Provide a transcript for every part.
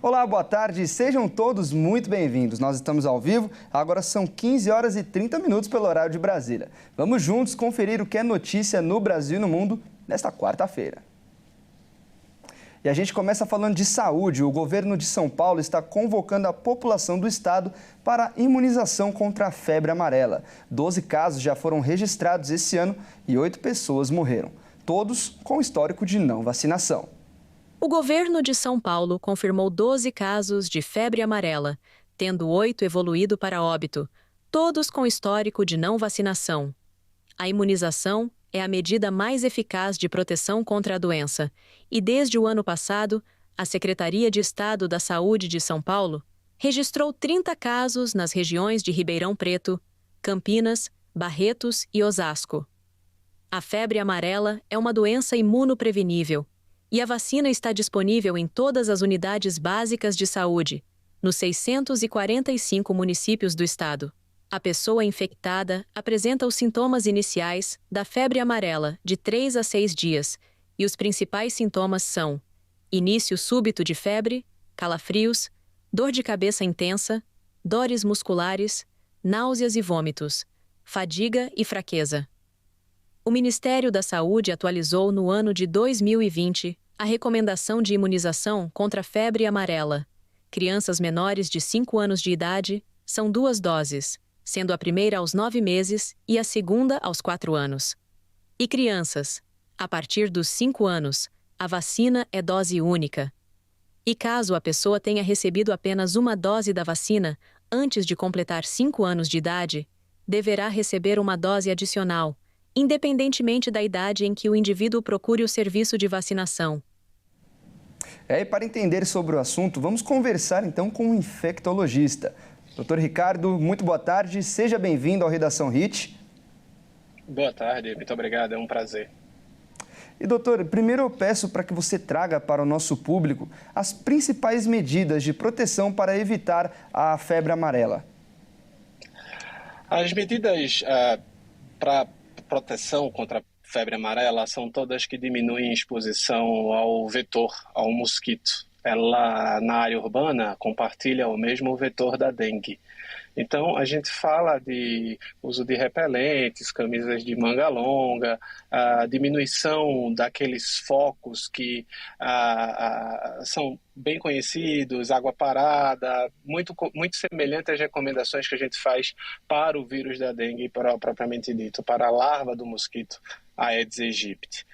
Olá, boa tarde, sejam todos muito bem-vindos. Nós estamos ao vivo, agora são 15 horas e 30 minutos pelo horário de Brasília. Vamos juntos conferir o que é notícia no Brasil e no mundo nesta quarta-feira. E a gente começa falando de saúde. O governo de São Paulo está convocando a população do estado para a imunização contra a febre amarela. 12 casos já foram registrados esse ano e 8 pessoas morreram, todos com histórico de não vacinação. O governo de São Paulo confirmou 12 casos de febre amarela, tendo 8 evoluído para óbito, todos com histórico de não vacinação. A imunização é a medida mais eficaz de proteção contra a doença e, desde o ano passado, a Secretaria de Estado da Saúde de São Paulo registrou 30 casos nas regiões de Ribeirão Preto, Campinas, Barretos e Osasco. A febre amarela é uma doença imunoprevenível e a vacina está disponível em todas as unidades básicas de saúde, nos 645 municípios do estado. A pessoa infectada apresenta os sintomas iniciais da febre amarela de 3 a 6 dias e os principais sintomas são início súbito de febre, calafrios, dor de cabeça intensa, dores musculares, náuseas e vômitos, fadiga e fraqueza. O Ministério da Saúde atualizou no ano de 2020 a recomendação de imunização contra a febre amarela. Crianças menores de 5 anos de idade são 2 doses, sendo a primeira aos 9 meses e a segunda aos 4 anos. E crianças, a partir dos 5 anos, a vacina é dose única. E caso a pessoa tenha recebido apenas uma dose da vacina antes de completar 5 anos de idade, deverá receber uma dose adicional, independentemente da idade em que o indivíduo procure o serviço de vacinação. E para entender sobre o assunto, vamos conversar então com um infectologista. Dr. Ricardo, muito boa tarde, seja bem-vindo ao Redação HIT. Boa tarde, muito obrigado, é um prazer. E doutor, primeiro eu peço para que você traga para o nosso público as principais medidas de proteção para evitar a febre amarela. As medidas para proteção contra a febre amarela são todas que diminuem a exposição ao vetor, ao mosquito. Ela, na área urbana, compartilha o mesmo vetor da dengue. Então, a gente fala de uso de repelentes, camisas de manga longa, a diminuição daqueles focos que são bem conhecidos, água parada, muito semelhante às recomendações que a gente faz para o vírus da dengue, propriamente dito, para a larva do mosquito Aedes aegypti.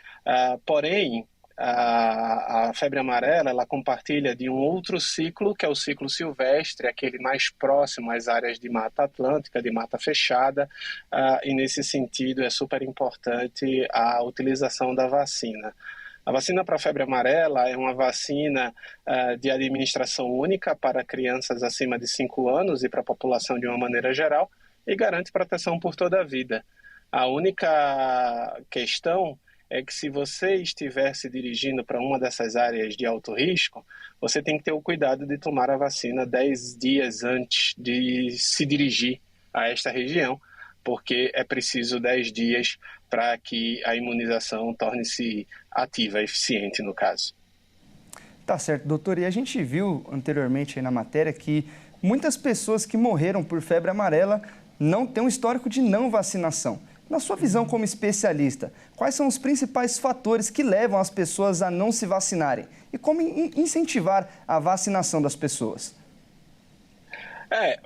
Porém, a febre amarela, ela compartilha de um outro ciclo, que é o ciclo silvestre, aquele mais próximo às áreas de mata atlântica, de mata fechada, e nesse sentido é super importante a utilização da vacina. A vacina para a febre amarela é uma vacina de administração única para crianças acima de 5 anos e para a população de uma maneira geral, e garante proteção por toda a vida. A única questão é que se você estiver se dirigindo para uma dessas áreas de alto risco, você tem que ter o cuidado de tomar a vacina 10 dias antes de se dirigir a esta região, porque é preciso 10 dias para que a imunização torne-se ativa, eficiente no caso. Tá certo, doutor. E a gente viu anteriormente aí na matéria que muitas pessoas que morreram por febre amarela não têm um histórico de não vacinação. Na sua visão como especialista, quais são os principais fatores que levam as pessoas a não se vacinarem? E como incentivar a vacinação das pessoas?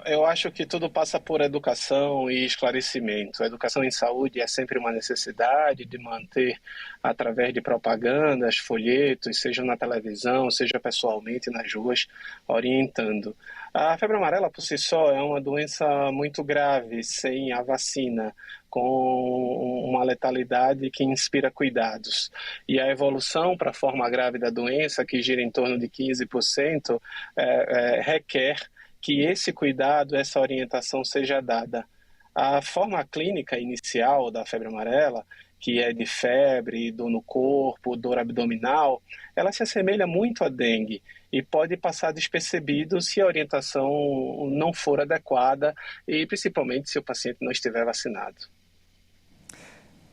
Eu acho que tudo passa por educação e esclarecimento. A educação em saúde é sempre uma necessidade de manter, através de propagandas, folhetos, seja na televisão, seja pessoalmente nas ruas, orientando. A febre amarela, por si só, é uma doença muito grave, sem a vacina, com uma letalidade que inspira cuidados. E a evolução para a forma grave da doença, que gira em torno de 15%, requer que esse cuidado, essa orientação seja dada. A forma clínica inicial da febre amarela, que é de febre, dor no corpo, dor abdominal, ela se assemelha muito à dengue e pode passar despercebido se a orientação não for adequada e principalmente se o paciente não estiver vacinado.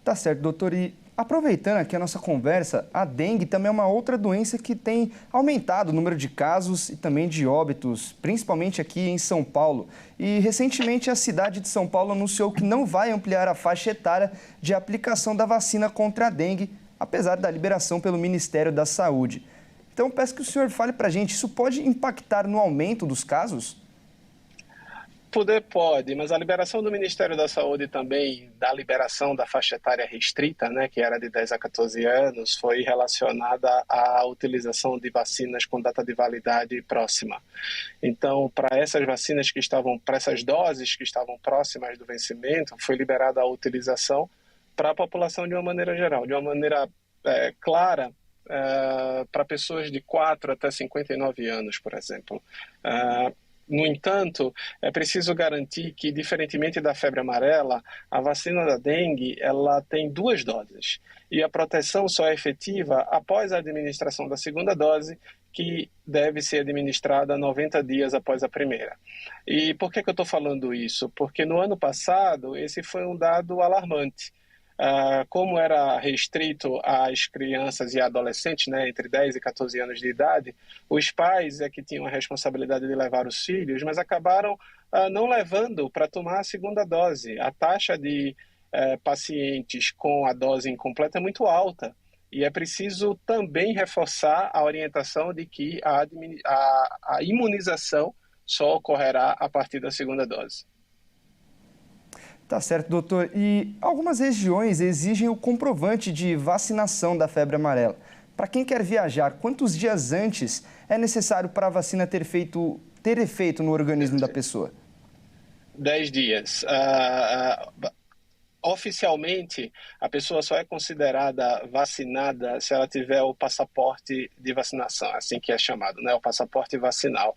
Tá certo, doutor. E Aproveitando aqui a nossa conversa, a dengue também é uma outra doença que tem aumentado o número de casos e também de óbitos, principalmente aqui em São Paulo. E recentemente a cidade de São Paulo anunciou que não vai ampliar a faixa etária de aplicação da vacina contra a dengue, apesar da liberação pelo Ministério da Saúde. Então peço que o senhor fale para a gente, isso pode impactar no aumento dos casos? Pode, mas a liberação do Ministério da Saúde também, da liberação da faixa etária restrita, que era de 10 a 14 anos, foi relacionada à utilização de vacinas com data de validade próxima. Então, para essas vacinas para essas doses que estavam próximas do vencimento, foi liberada a utilização para a população de uma maneira geral, de uma maneira clara, para pessoas de 4 até 59 anos, por exemplo. No entanto, é preciso garantir que, diferentemente da febre amarela, a vacina da dengue ela tem 2 doses. E a proteção só é efetiva após a administração da segunda dose, que deve ser administrada 90 dias após a primeira. E por que eu estou falando isso? Porque no ano passado, esse foi um dado alarmante. Como era restrito às crianças e adolescentes, entre 10 e 14 anos de idade, os pais é que tinham a responsabilidade de levar os filhos, mas acabaram não levando para tomar a segunda dose. A taxa de pacientes com a dose incompleta é muito alta e é preciso também reforçar a orientação de que a imunização só ocorrerá a partir da segunda dose. Tá certo, doutor. E algumas regiões exigem o comprovante de vacinação da febre amarela. Para quem quer viajar, quantos dias antes é necessário para a vacina ter efeito no organismo da pessoa? 10 dias. Oficialmente, a pessoa só é considerada vacinada se ela tiver o passaporte de vacinação, assim que é chamado, o passaporte vacinal.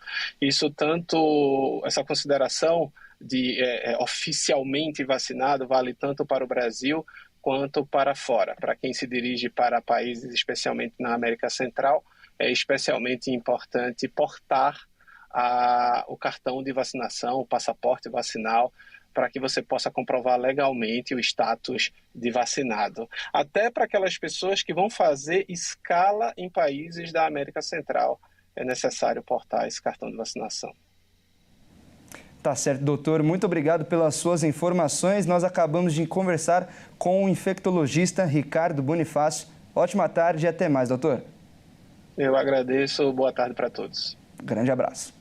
Essa consideração de oficialmente vacinado vale tanto para o Brasil quanto para fora. Para quem se dirige para países, especialmente na América Central, é especialmente importante portar o cartão de vacinação, o passaporte vacinal, para que você possa comprovar legalmente o status de vacinado. Até para aquelas pessoas que vão fazer escala em países da América Central, é necessário portar esse cartão de vacinação. Tá certo, doutor. Muito obrigado pelas suas informações. Nós acabamos de conversar com o infectologista Ricardo Bonifácio. Ótima tarde e até mais, doutor. Eu agradeço. Boa tarde para todos. Grande abraço.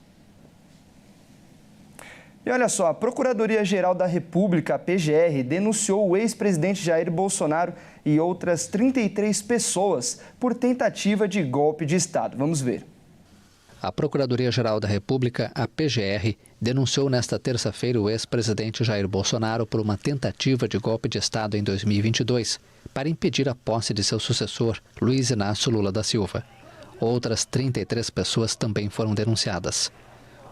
E olha só, a Procuradoria-Geral da República, a PGR, denunciou o ex-presidente Jair Bolsonaro e outras 33 pessoas por tentativa de golpe de Estado. Vamos ver. A Procuradoria-Geral da República, a PGR, denunciou nesta terça-feira o ex-presidente Jair Bolsonaro por uma tentativa de golpe de Estado em 2022, para impedir a posse de seu sucessor, Luiz Inácio Lula da Silva. Outras 33 pessoas também foram denunciadas.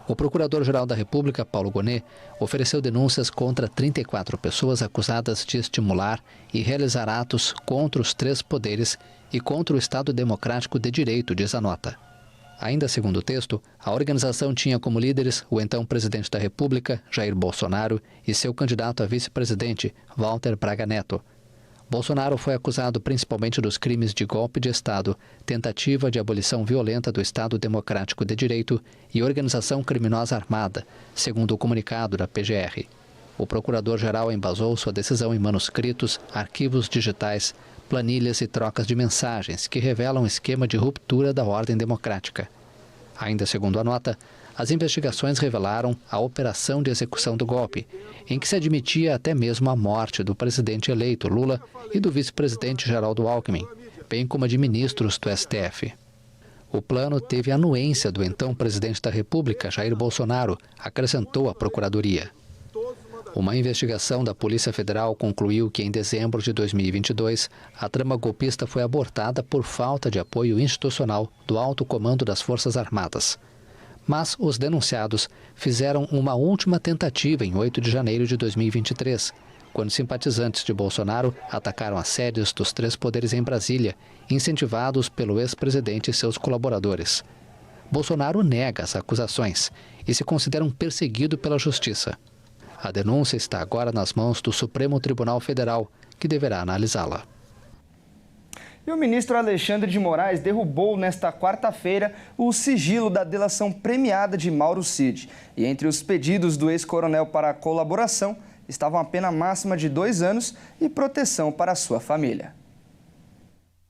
O Procurador-Geral da República, Paulo Gonet, ofereceu denúncias contra 34 pessoas acusadas de estimular e realizar atos contra os 3 poderes e contra o Estado Democrático de Direito, diz a nota. Ainda segundo o texto, a organização tinha como líderes o então presidente da República, Jair Bolsonaro, e seu candidato a vice-presidente, Walter Braga Neto. Bolsonaro foi acusado principalmente dos crimes de golpe de Estado, tentativa de abolição violenta do Estado Democrático de Direito e organização criminosa armada, segundo o comunicado da PGR. O procurador-geral embasou sua decisão em manuscritos, arquivos digitais, planilhas e trocas de mensagens que revelam esquema de ruptura da ordem democrática. Ainda segundo a nota, as investigações revelaram a operação de execução do golpe, em que se admitia até mesmo a morte do presidente eleito Lula e do vice-presidente Geraldo Alckmin, bem como a de ministros do STF. O plano teve a anuência do então presidente da República, Jair Bolsonaro, acrescentou a Procuradoria. Uma investigação da Polícia Federal concluiu que em dezembro de 2022, a trama golpista foi abortada por falta de apoio institucional do alto comando das Forças Armadas. Mas os denunciados fizeram uma última tentativa em 8 de janeiro de 2023, quando simpatizantes de Bolsonaro atacaram as sedes dos 3 poderes em Brasília, incentivados pelo ex-presidente e seus colaboradores. Bolsonaro nega as acusações e se considera um perseguido pela Justiça. A denúncia está agora nas mãos do Supremo Tribunal Federal, que deverá analisá-la. E o ministro Alexandre de Moraes derrubou nesta quarta-feira o sigilo da delação premiada de Mauro Cid. E entre os pedidos do ex-coronel para colaboração estavam a pena máxima de 2 anos e proteção para a sua família.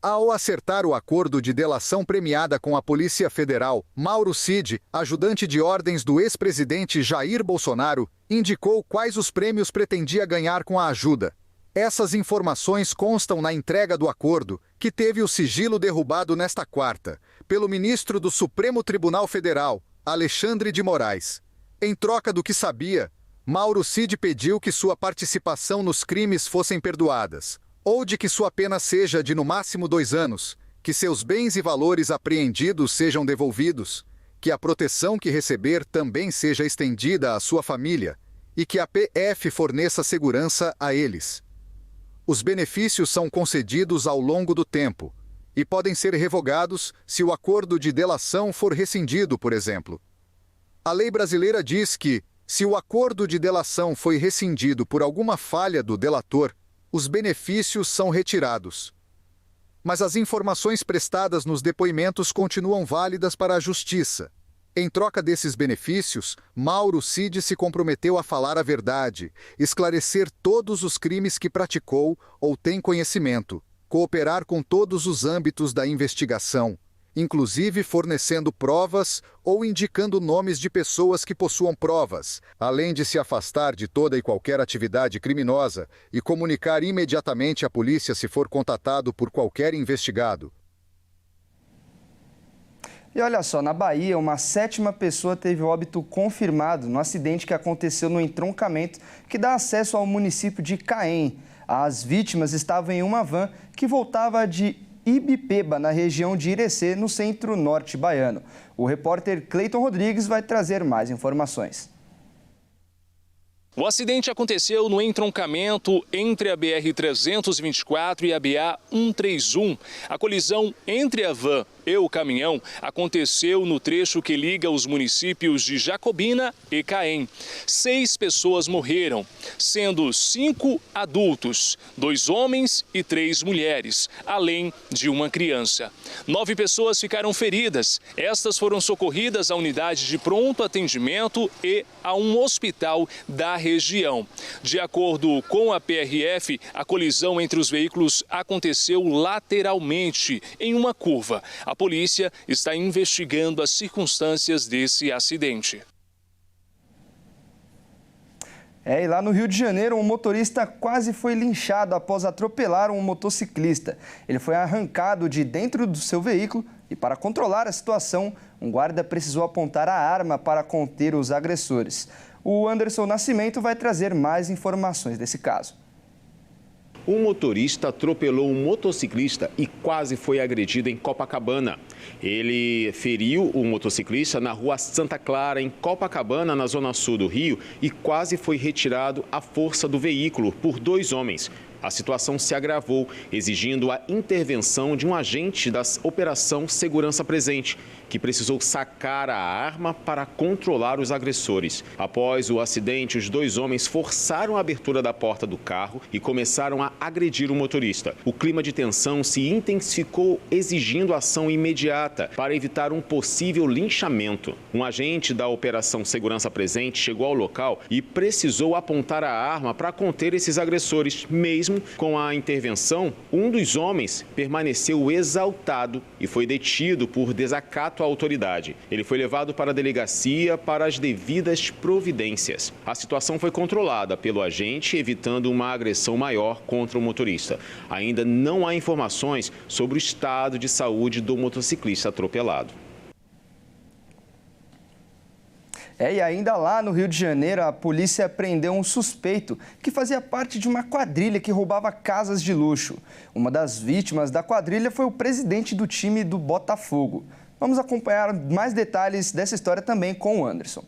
Ao acertar o acordo de delação premiada com a Polícia Federal, Mauro Cid, ajudante de ordens do ex-presidente Jair Bolsonaro, indicou quais os prêmios pretendia ganhar com a ajuda. Essas informações constam na entrega do acordo, que teve o sigilo derrubado nesta quarta, pelo ministro do Supremo Tribunal Federal, Alexandre de Moraes. Em troca do que sabia, Mauro Cid pediu que sua participação nos crimes fossem perdoadas, ou de que sua pena seja de no máximo 2 anos, que seus bens e valores apreendidos sejam devolvidos, que a proteção que receber também seja estendida à sua família e que a PF forneça segurança a eles. Os benefícios são concedidos ao longo do tempo e podem ser revogados se o acordo de delação for rescindido, por exemplo. A lei brasileira diz que, se o acordo de delação foi rescindido por alguma falha do delator, os benefícios são retirados. Mas as informações prestadas nos depoimentos continuam válidas para a Justiça. Em troca desses benefícios, Mauro Cid se comprometeu a falar a verdade, esclarecer todos os crimes que praticou ou tem conhecimento, cooperar com todos os âmbitos da investigação, inclusive fornecendo provas ou indicando nomes de pessoas que possuam provas, além de se afastar de toda e qualquer atividade criminosa e comunicar imediatamente à polícia se for contatado por qualquer investigado. E olha só, na Bahia, uma 7ª pessoa teve óbito confirmado no acidente que aconteceu no entroncamento que dá acesso ao município de Caém. As vítimas estavam em uma van que voltava de Ibipeba, na região de Irecê, no centro-norte baiano. O repórter Cleiton Rodrigues vai trazer mais informações. O acidente aconteceu no entroncamento entre a BR-324 e a BA-131. A colisão entre a van e o caminhão aconteceu no trecho que liga os municípios de Jacobina e Caém. 6 pessoas morreram, sendo 5 adultos, 2 homens e 3 mulheres, além de uma criança. 9 pessoas ficaram feridas. Estas foram socorridas à unidade de pronto atendimento e a um hospital da região. De acordo com a PRF, a colisão entre os veículos aconteceu lateralmente, em uma curva. A polícia está investigando as circunstâncias desse acidente. E lá no Rio de Janeiro, um motorista quase foi linchado após atropelar um motociclista. Ele foi arrancado de dentro do seu veículo e, para controlar a situação, um guarda precisou apontar a arma para conter os agressores. O Anderson Nascimento vai trazer mais informações desse caso. Um motorista atropelou um motociclista e quase foi agredido em Copacabana. Ele feriu o motociclista na rua Santa Clara, em Copacabana, na zona sul do Rio, e quase foi retirado à força do veículo por 2 homens. A situação se agravou, exigindo a intervenção de um agente da Operação Segurança Presente, que precisou sacar a arma para controlar os agressores. Após o acidente, os 2 homens forçaram a abertura da porta do carro e começaram a agredir o motorista. O clima de tensão se intensificou, exigindo ação imediata para evitar um possível linchamento. Um agente da Operação Segurança Presente chegou ao local e precisou apontar a arma para conter esses agressores. Mesmo com a intervenção, um dos homens permaneceu exaltado e foi detido por desacato à autoridade. Ele foi levado para a delegacia para as devidas providências. A situação foi controlada pelo agente, evitando uma agressão maior contra o motorista. Ainda não há informações sobre o estado de saúde do motociclista atropelado. E ainda lá no Rio de Janeiro, a polícia prendeu um suspeito que fazia parte de uma quadrilha que roubava casas de luxo. Uma das vítimas da quadrilha foi o presidente do time do Botafogo. Vamos acompanhar mais detalhes dessa história também com o Anderson.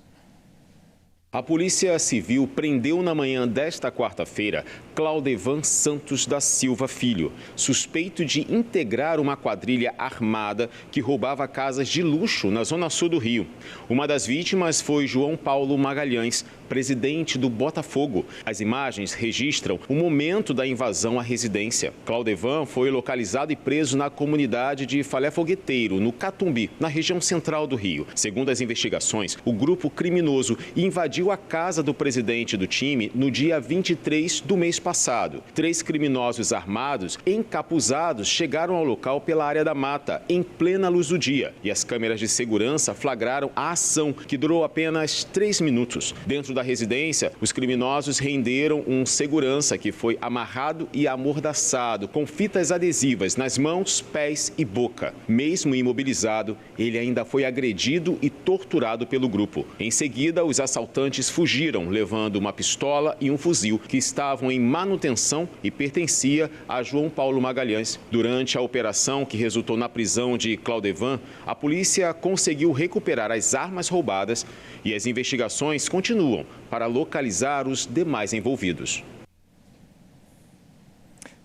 A Polícia Civil prendeu na manhã desta quarta-feira Claudevan Santos da Silva Filho, suspeito de integrar uma quadrilha armada que roubava casas de luxo na zona sul do Rio. Uma das vítimas foi João Paulo Magalhães, presidente do Botafogo. As imagens registram o momento da invasão à residência. Claudevan foi localizado e preso na comunidade de Falé Fogueteiro, no Catumbi, na região central do Rio. Segundo as investigações, o grupo criminoso invadiu a casa do presidente do time no dia 23 do mês passado. 3 criminosos armados, encapuzados, chegaram ao local pela área da mata, em plena luz do dia. E as câmeras de segurança flagraram a ação, que durou apenas 3 minutos. Dentro da residência, os criminosos renderam um segurança que foi amarrado e amordaçado com fitas adesivas nas mãos, pés e boca. Mesmo imobilizado, ele ainda foi agredido e torturado pelo grupo. Em seguida, os assaltantes fugiram, levando uma pistola e um fuzil que estavam em manutenção e pertencia a João Paulo Magalhães. Durante a operação que resultou na prisão de Claudevan, a polícia conseguiu recuperar as armas roubadas e as investigações continuam para localizar os demais envolvidos.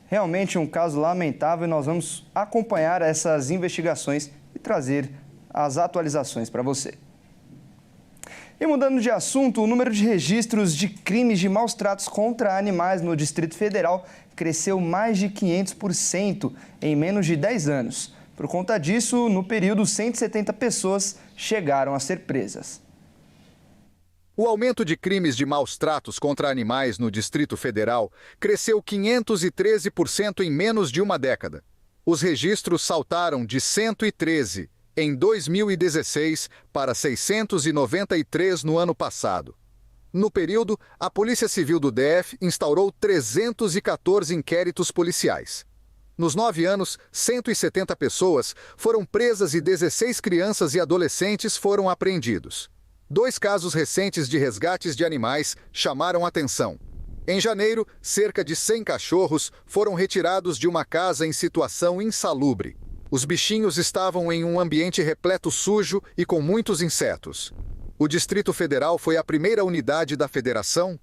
Realmente um caso lamentável e nós vamos acompanhar essas investigações e trazer as atualizações para você. E mudando de assunto, o número de registros de crimes de maus tratos contra animais no Distrito Federal cresceu mais de 500% em menos de 10 anos. Por conta disso, no período, 170 pessoas chegaram a ser presas. O aumento de crimes de maus tratos contra animais no Distrito Federal cresceu 513% em menos de uma década. Os registros saltaram de 113 em 2016 para 693 no ano passado. No período, a Polícia Civil do DF instaurou 314 inquéritos policiais. Nos 9 anos, 170 pessoas foram presas e 16 crianças e adolescentes foram apreendidos. 2 casos recentes de resgates de animais chamaram atenção. Em janeiro, cerca de 100 cachorros foram retirados de uma casa em situação insalubre. Os bichinhos estavam em um ambiente repleto sujo e com muitos insetos. O Distrito Federal foi a primeira unidade da federação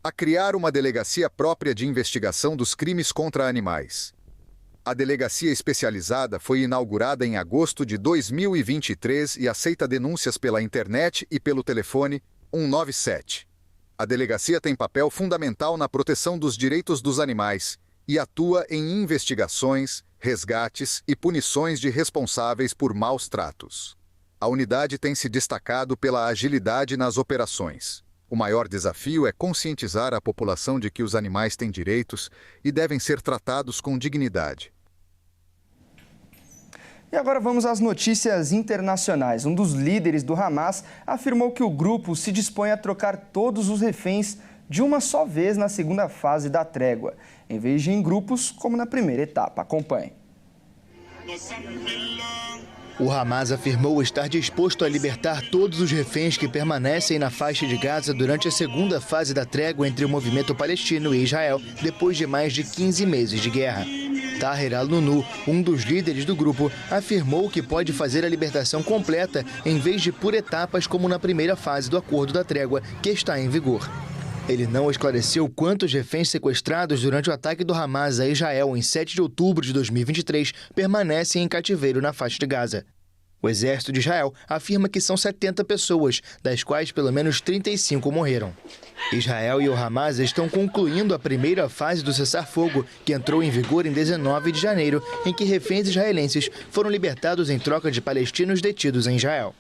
a criar uma delegacia própria de investigação dos crimes contra animais. A delegacia especializada foi inaugurada em agosto de 2023 e aceita denúncias pela internet e pelo telefone 197. A delegacia tem papel fundamental na proteção dos direitos dos animais e atua em investigações, resgates e punições de responsáveis por maus tratos. A unidade tem se destacado pela agilidade nas operações. O maior desafio é conscientizar a população de que os animais têm direitos e devem ser tratados com dignidade. E agora vamos às notícias internacionais. Um dos líderes do Hamas afirmou que o grupo se dispõe a trocar todos os reféns de uma só vez na segunda fase da trégua, em vez de em grupos como na primeira etapa. Acompanhe. O Hamas afirmou estar disposto a libertar todos os reféns que permanecem na faixa de Gaza durante a segunda fase da trégua entre o movimento palestino e Israel, depois de mais de 15 meses de guerra. Taher al-Nunu, um dos líderes do grupo, afirmou que pode fazer a libertação completa em vez de por etapas como na primeira fase do acordo da trégua, que está em vigor. Ele não esclareceu quantos reféns sequestrados durante o ataque do Hamas a Israel em 7 de outubro de 2023 permanecem em cativeiro na faixa de Gaza. O exército de Israel afirma que são 70 pessoas, das quais pelo menos 35 morreram. Israel e o Hamas estão concluindo a primeira fase do cessar-fogo, que entrou em vigor em 19 de janeiro, em que reféns israelenses foram libertados em troca de palestinos detidos em Israel.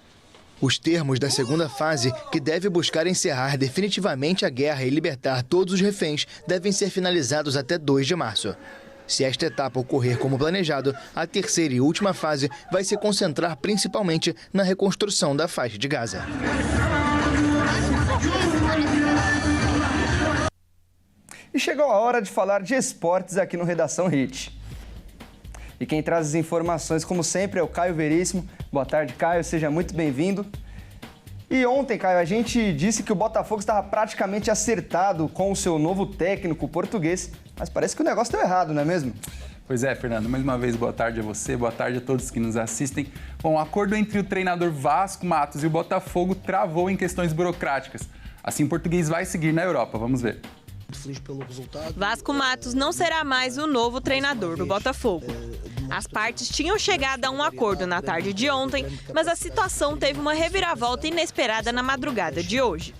Os termos da segunda fase, que deve buscar encerrar definitivamente a guerra e libertar todos os reféns, devem ser finalizados até 2 de março. Se esta etapa ocorrer como planejado, a terceira e última fase vai se concentrar principalmente na reconstrução da faixa de Gaza. E chegou a hora de falar de esportes aqui no Redação Hit. E quem traz as informações, como sempre, é o Caio Veríssimo. Boa tarde, Caio. Seja muito bem-vindo. E ontem, Caio, a gente disse que o Botafogo estava praticamente acertado com o seu novo técnico português, mas parece que o negócio deu errado, não é mesmo? Pois é, Fernando, mais uma vez, boa tarde a você, boa tarde a todos que nos assistem. Bom, o acordo entre o treinador Vasco Matos e o Botafogo travou em questões burocráticas. Assim, o português vai seguir na Europa, vamos ver. Vasco Matos não será mais o novo treinador do Botafogo. As partes tinham chegado a um acordo na tarde de ontem, mas a situação teve uma reviravolta inesperada na madrugada de hoje.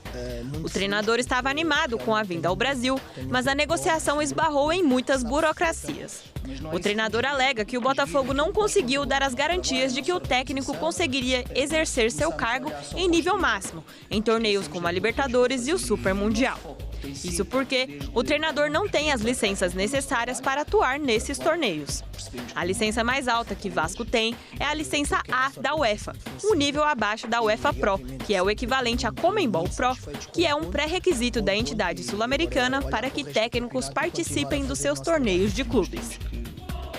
O treinador estava animado com a vinda ao Brasil, mas a negociação esbarrou em muitas burocracias. O treinador alega que o Botafogo não conseguiu dar as garantias de que o técnico conseguiria exercer seu cargo em nível máximo, em torneios como a Libertadores e o Super Mundial. Isso porque o treinador não tem as licenças necessárias para atuar nesses torneios. A licença mais alta que Vasco tem é a licença A da UEFA, um nível abaixo da UEFA Pro, que é o equivalente à Conmebol Pro, que é um pré-requisito da entidade sul-americana para que técnicos participem dos seus torneios de clubes.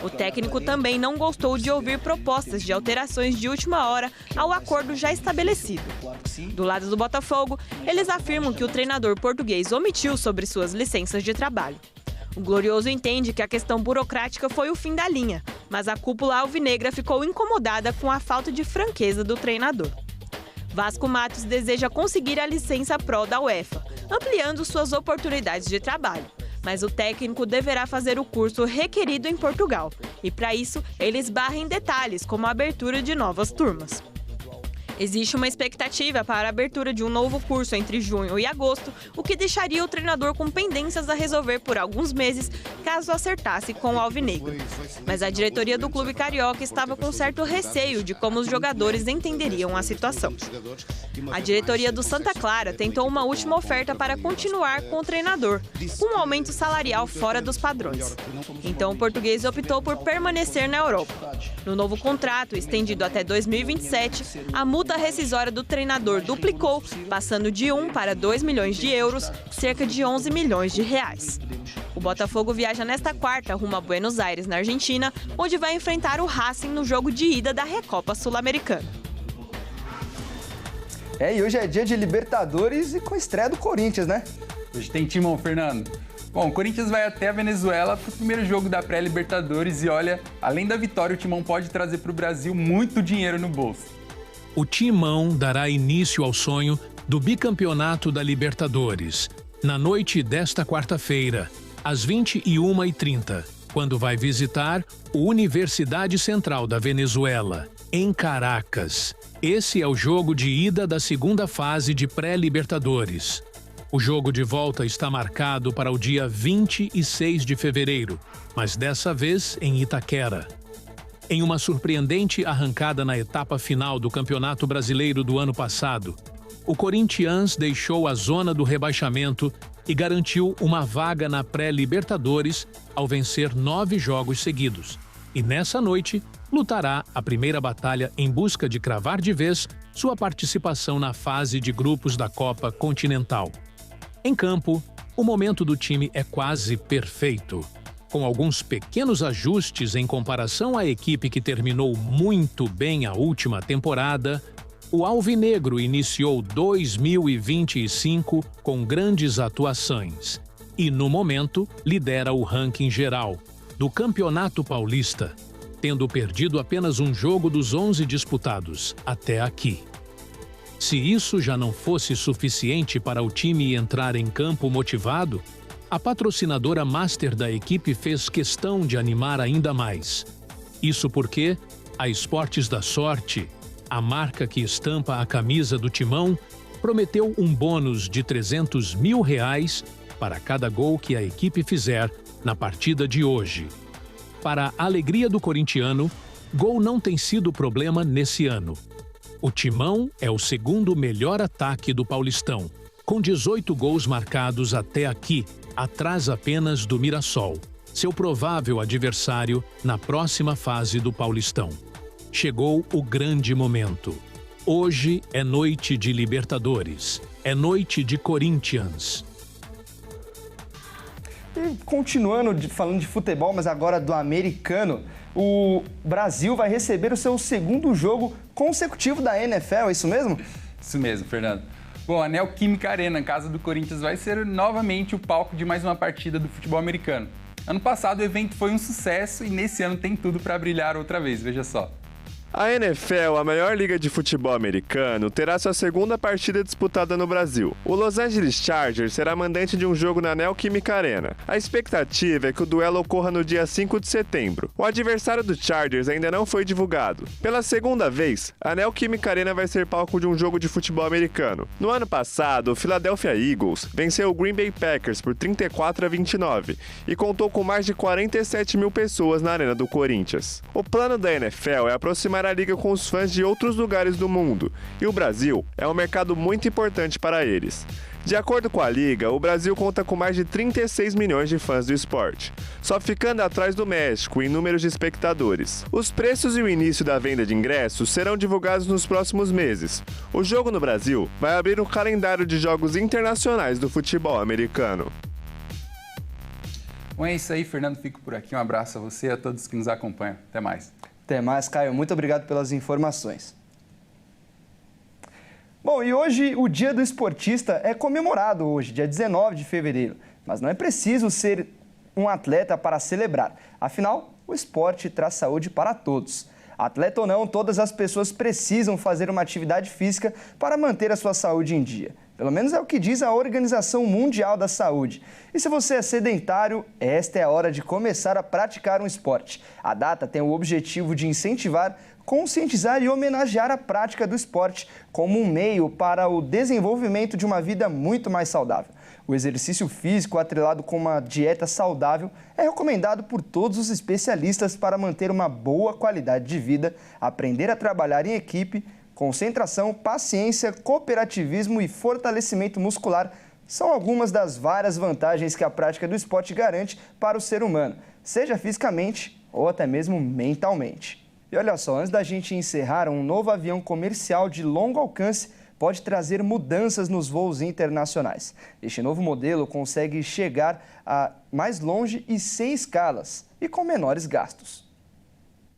O técnico também não gostou de ouvir propostas de alterações de última hora ao acordo já estabelecido. Do lado do Botafogo, eles afirmam que o treinador português omitiu sobre suas licenças de trabalho. O Glorioso entende que a questão burocrática foi o fim da linha, mas a cúpula alvinegra ficou incomodada com a falta de franqueza do treinador. Vasco Matos deseja conseguir a licença Pro da UEFA, ampliando suas oportunidades de trabalho. Mas o técnico deverá fazer o curso requerido em Portugal. E, para isso, ele esbarra em detalhes, como a abertura de novas turmas. Existe uma expectativa para a abertura de um novo curso entre junho e agosto, o que deixaria o treinador com pendências a resolver por alguns meses, caso acertasse com o alvinegro. Mas a diretoria do clube carioca estava com certo receio de como os jogadores entenderiam a situação. A diretoria do Santa Clara tentou uma última oferta para continuar com o treinador, com um aumento salarial fora dos padrões. Então o português optou por permanecer na Europa. No novo contrato, estendido até 2027, a multa rescisória do treinador duplicou, passando de 1 para 2 milhões de euros, cerca de 11 milhões de reais. O Botafogo viaja nesta quarta rumo a Buenos Aires, na Argentina, onde vai enfrentar o Racing no jogo de ida da Recopa Sul-Americana. E hoje é dia de Libertadores e com estreia do Corinthians, né? Hoje tem timão, Fernando. Bom, o Corinthians vai até a Venezuela para o primeiro jogo da pré-Libertadores e olha, além da vitória, o Timão pode trazer para o Brasil muito dinheiro no bolso. O Timão dará início ao sonho do bicampeonato da Libertadores, na noite desta quarta-feira, às 21h30, quando vai visitar a Universidade Central da Venezuela, em Caracas. Esse é o jogo de ida da segunda fase de pré-Libertadores. O jogo de volta está marcado para o dia 26 de fevereiro, mas dessa vez em Itaquera. Em uma surpreendente arrancada na etapa final do Campeonato Brasileiro do ano passado, o Corinthians deixou a zona do rebaixamento e garantiu uma vaga na pré-Libertadores ao vencer 9 jogos seguidos. E nessa noite, lutará a primeira batalha em busca de cravar de vez sua participação na fase de grupos da Copa Continental. Em campo, o momento do time é quase perfeito. Com alguns pequenos ajustes em comparação à equipe que terminou muito bem a última temporada, o Alvinegro iniciou 2025 com grandes atuações e, no momento, lidera o ranking geral do Campeonato Paulista, tendo perdido apenas um jogo dos 11 disputados até aqui. Se isso já não fosse suficiente para o time entrar em campo motivado, a patrocinadora master da equipe fez questão de animar ainda mais. Isso porque a Esportes da Sorte, a marca que estampa a camisa do Timão, prometeu um bônus de R$300 mil para cada gol que a equipe fizer na partida de hoje. Para a alegria do corintiano, gol não tem sido problema nesse ano. O Timão é o segundo melhor ataque do Paulistão, com 18 gols marcados até aqui, atrás apenas do Mirassol, seu provável adversário na próxima fase do Paulistão. Chegou o grande momento. Hoje é noite de Libertadores, é noite de Corinthians. E continuando falando de futebol, mas agora do americano, o Brasil vai receber o seu segundo jogo consecutivo da NFL, é isso mesmo? Isso mesmo, Fernando. Bom, a Neoquímica Arena, casa do Corinthians, vai ser novamente o palco de mais uma partida do futebol americano. Ano passado o evento foi um sucesso e nesse ano tem tudo para brilhar outra vez, veja só. A NFL, a maior liga de futebol americano, terá sua segunda partida disputada no Brasil. O Los Angeles Chargers será mandante de um jogo na Neoquímica Arena. A expectativa é que o duelo ocorra no dia 5 de setembro. O adversário do Chargers ainda não foi divulgado. Pela segunda vez, a Neoquímica Arena vai ser palco de um jogo de futebol americano. No ano passado, o Philadelphia Eagles venceu o Green Bay Packers por 34-29 e contou com mais de 47 mil pessoas na Arena do Corinthians. O plano da NFL é aproximar a liga com os fãs de outros lugares do mundo, e o Brasil é um mercado muito importante para eles. De acordo com a liga, o Brasil conta com mais de 36 milhões de fãs do esporte, só ficando atrás do México em números de espectadores. Os preços e o início da venda de ingressos serão divulgados nos próximos meses. O jogo no Brasil vai abrir um calendário de jogos internacionais do futebol americano. Bom, é isso aí, Fernando. Fico por aqui. Um abraço a você e a todos que nos acompanham. Até mais. Até mais, Caio. Muito obrigado pelas informações. Bom, e hoje o Dia do Esportista é comemorado hoje, dia 19 de fevereiro. Mas não é preciso ser um atleta para celebrar. Afinal, o esporte traz saúde para todos. Atleta ou não, todas as pessoas precisam fazer uma atividade física para manter a sua saúde em dia. Pelo menos é o que diz a Organização Mundial da Saúde. E se você é sedentário, esta é a hora de começar a praticar um esporte. A data tem o objetivo de incentivar, conscientizar e homenagear a prática do esporte como um meio para o desenvolvimento de uma vida muito mais saudável. O exercício físico atrelado com uma dieta saudável é recomendado por todos os especialistas para manter uma boa qualidade de vida, aprender a trabalhar em equipe. Concentração, paciência, cooperativismo e fortalecimento muscular são algumas das várias vantagens que a prática do esporte garante para o ser humano, seja fisicamente ou até mesmo mentalmente. E olha só, antes da gente encerrar, um novo avião comercial de longo alcance pode trazer mudanças nos voos internacionais. Este novo modelo consegue chegar a mais longe e sem escalas e com menores gastos.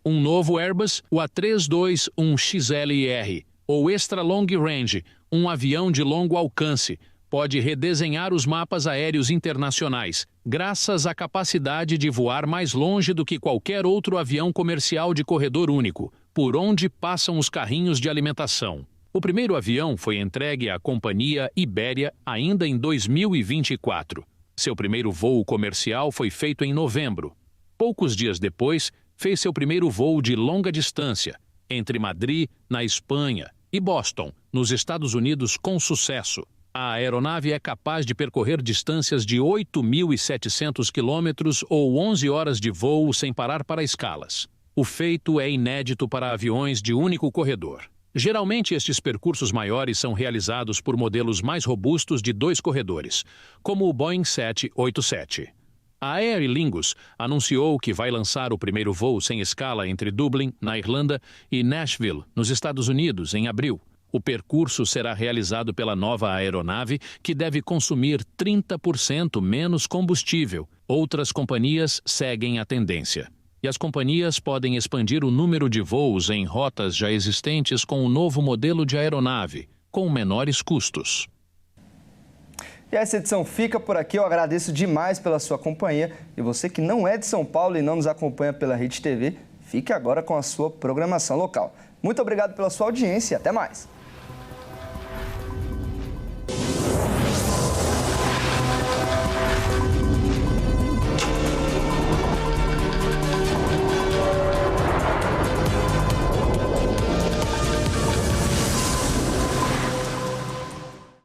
Um novo Airbus, o A321XLR, ou Extra Long Range, um avião de longo alcance, pode redesenhar os mapas aéreos internacionais, graças à capacidade de voar mais longe do que qualquer outro avião comercial de corredor único, por onde passam os carrinhos de alimentação. O primeiro avião foi entregue à companhia Ibéria ainda em 2024. Seu primeiro voo comercial foi feito em novembro. Poucos dias depois, fez seu primeiro voo de longa distância, entre Madrid, na Espanha, e Boston, nos Estados Unidos, com sucesso. A aeronave é capaz de percorrer distâncias de 8.700 quilômetros ou 11 horas de voo sem parar para escalas. O feito é inédito para aviões de único corredor. Geralmente, estes percursos maiores são realizados por modelos mais robustos de 2 corredores, como o Boeing 787. A Aer Lingus anunciou que vai lançar o primeiro voo sem escala entre Dublin, na Irlanda, e Nashville, nos Estados Unidos, em abril. O percurso será realizado pela nova aeronave, que deve consumir 30% menos combustível. Outras companhias seguem a tendência. E as companhias podem expandir o número de voos em rotas já existentes com o novo modelo de aeronave, com menores custos. E essa edição fica por aqui. Eu agradeço demais pela sua companhia. E você que não é de São Paulo e não nos acompanha pela Rede TV, fique agora com a sua programação local. Muito obrigado pela sua audiência e até mais.